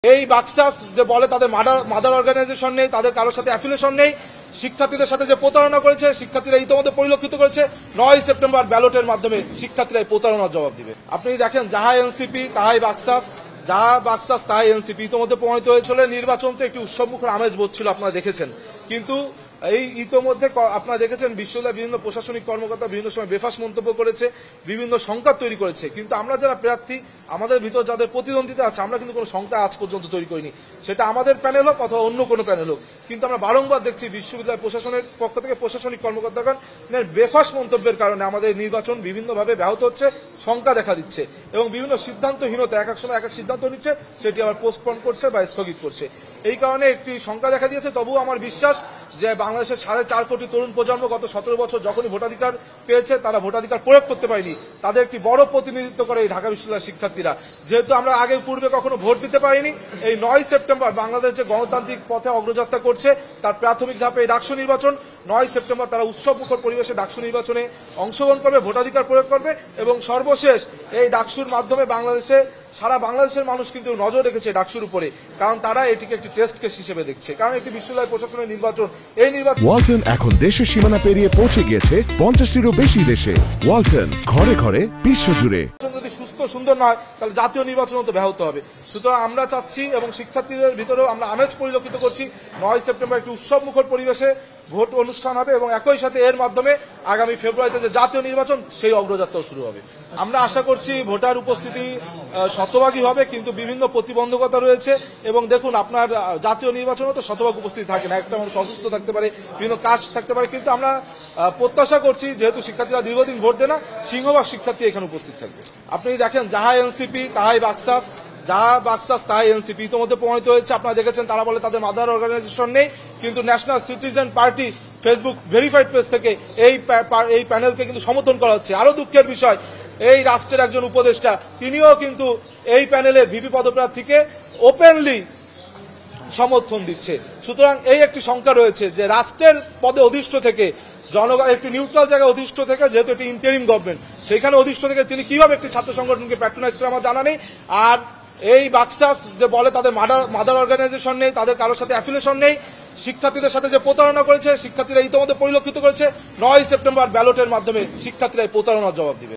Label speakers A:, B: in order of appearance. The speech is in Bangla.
A: এই বাক্সাস যে বলে তাদের মাদার অর্গানাইজেশন নেই, তাদের কারোর সাথে অ্যাফিলিয়েশন নেই, শিক্ষার্থীদের সাথে যে প্রতারণা করেছে শিক্ষার্থীরা ইতিমধ্যে পরিলক্ষিত করেছে। 9 সেপ্টেম্বর ব্যালটের মাধ্যমে শিক্ষার্থীরা এই প্রতারণার জবাব দিবে। আপনি দেখেন যাহা এনসিপি তাহাই বাক্সাস, যাহা বাক্সাস তাহাই এনসিপি ইতিমধ্যে প্রমাণিত হয়েছিল। নির্বাচন তো একটি উৎসবমুখর আমেজ বোধ ছিল, আপনারা দেখেছেন। কিন্তু এই ইতিমধ্যে আপনারা দেখেছেন বিশ্ববিদ্যালয়ের বিভিন্ন প্রশাসনিক কর্মকর্তা বিভিন্ন সময় বেফাস মন্তব্য করেছে, বিভিন্ন সংখ্যা তৈরি করেছে। কিন্তু আমরা যারা প্রার্থী, আমাদের ভিতর যাদের প্রতিদ্বন্দ্বিতা আছে, আমরা কিন্তু কোনো সংখ্যা আজ পর্যন্ত তৈরি করিনি, সেটা আমাদের প্যানেল হোক অথবা অন্য কোনো প্যানেল হোক। কিন্তু আমরা বারংবার দেখছি বিশ্ববিদ্যালয় প্রশাসনের পক্ষ থেকে প্রশাসনিক কর্মকর্তাগণ বেফাস মন্তব্যের কারণে আমাদের নির্বাচন বিভিন্নভাবে ব্যাহত হচ্ছে, সংখ্যা দেখা দিচ্ছে এবং বিভিন্ন সিদ্ধান্তহীনতা এক এক সময় এক এক সিদ্ধান্ত নিচ্ছে, সেটি আবার পোস্টপোন করছে বা স্থগিত করছে। এই কারণে একটি সংখ্যা দেখা দিয়েছে। তবুও আমার বিশ্বাস যে বাংলাদেশের 4.5 কোটি তরুণ প্রজন্ম গত 17 বছর যখনই ভোটাধিকার পেয়েছে, তারা ভোটাধিকার প্রয়োগ করতে পারেনি। তাদের একটি বড় প্রতিনিধিত্ব করে এই ঢাকা বিশ্ববিদ্যালয়ের শিক্ষার্থীরা। যেহেতু আমরা আগে পূর্বে কখনো ভোট দিতে পারিনি, এই 9 সেপ্টেম্বর বাংলাদেশ যে গণতান্ত্রিক পথে অগ্রযাত্রা করছে তার প্রাথমিক ধাপে এই ডাকসু নির্বাচন। 9 সেপ্টেম্বর তারা উৎসবমুখর পরিবেশে ডাকসু নির্বাচনে অংশগ্রহণ করবে, ভোটাধিকার প্রয়োগ করবে এবং সর্বশেষ এই ডাকসুর মাধ্যমে সারা বাংলাদেশের মানুষ কিন্তু নজর রেখেছে ডাকসুর উপরে, কারণ তারা এটিকে একটি টেস্ট কেস হিসেবে দেখছে। কারণ একটি বিশ্ববিদ্যালয় প্রশাসনের নির্বাচন, এই নির্বাচন
B: ওয়ালটন এখন দেশের সীমানা পেরিয়ে পৌঁছে গিয়েছে 50টিরও বেশি দেশে। ওয়ালটন, ঘরে ঘরে বিশ্বজুড়ে।
A: যদি সুস্থ সুন্দর নয় তাহলে জাতীয় নির্বাচন তো ব্যাহত হবে। সুতরাং আমরা চাচ্ছি এবং শিক্ষার্থীদের ভিতরেও আমরা আমেজ পরিলক্ষিত করছি, 9 সেপ্টেম্বর একটি উৎসবমুখর পরিবেশে ভোট অনুষ্ঠান হবে এবং একই সাথে এর মাধ্যমে আগামী ফেব্রুয়ারিতে যে জাতীয় নির্বাচন সেই অগ্রযাত্রাও শুরু হবে। আমরা আশা করছি ভোটার উপস্থিতি শতভাগই হবে, কিন্তু বিভিন্ন প্রতিবন্ধকতা রয়েছে। এবং দেখুন, আপনার জাতীয় নির্বাচনও তো শতভাগ উপস্থিতি থাকে না, একটা মানুষ অসুস্থ থাকতে পারে, বিভিন্ন কাজ থাকতে পারে। কিন্তু আমরা প্রত্যাশা করছি যেহেতু শিক্ষার্থীরা দীর্ঘদিন ভোট দেয় না, সিংহভাগ শিক্ষার্থী এখানে উপস্থিত থাকবে। আপনি দেখেন যাহা এনসিপি তাহাই বাক্সাস, যাহা বাক্সাস তাহাই এনসিপি ইতিমধ্যে প্রমাণিত হয়েছে। আপনারা দেখেছেন তারা বলে তাদের মাদার অর্গানাইজেশন নেই, কিন্তু national citizen party Facebook verified page থেকে এই প্যানেলকে কিন্তু সমর্থন করা হচ্ছে। আরো দুঃখের বিষয়, এই রাষ্ট্রের একজন উপদেষ্টা তিনিও কিন্তু এই প্যানেলে ভিপি পদপ্রার্থীকে ওপেনলি সমর্থন দিচ্ছে। সুতরাং এই একটি শঙ্কা রয়েছে যে রাষ্ট্রের পদে অধিষ্ঠ থেকে, জনগণ একটি নিউট্রাল জায়গায় অধিষ্ঠ থেকে, যেহেতু এটি ইন্টারিম গভর্নমেন্ট, সেখানে অধিষ্ঠ থেকে তিনি কিভাবে একটি ছাত্র সংগঠনকে প্যাট্রোনাইজ করে আমার জানা নেই। আর এই বাক্সাস যে বলে তাদের মাদার অর্গানাইজেশন নেই, তাদের কারোর সাথে অ্যাফিলিয়েশন নেই, শিক্ষার্থীদের সাথে যে প্রতারণা করেছে শিক্ষার্থীরা ইতিমধ্যে পরিলক্ষিত করেছে। 9 সেপ্টেম্বর ব্যালটের মাধ্যমে শিক্ষার্থীরা এই প্রতারণার জবাব দিবে।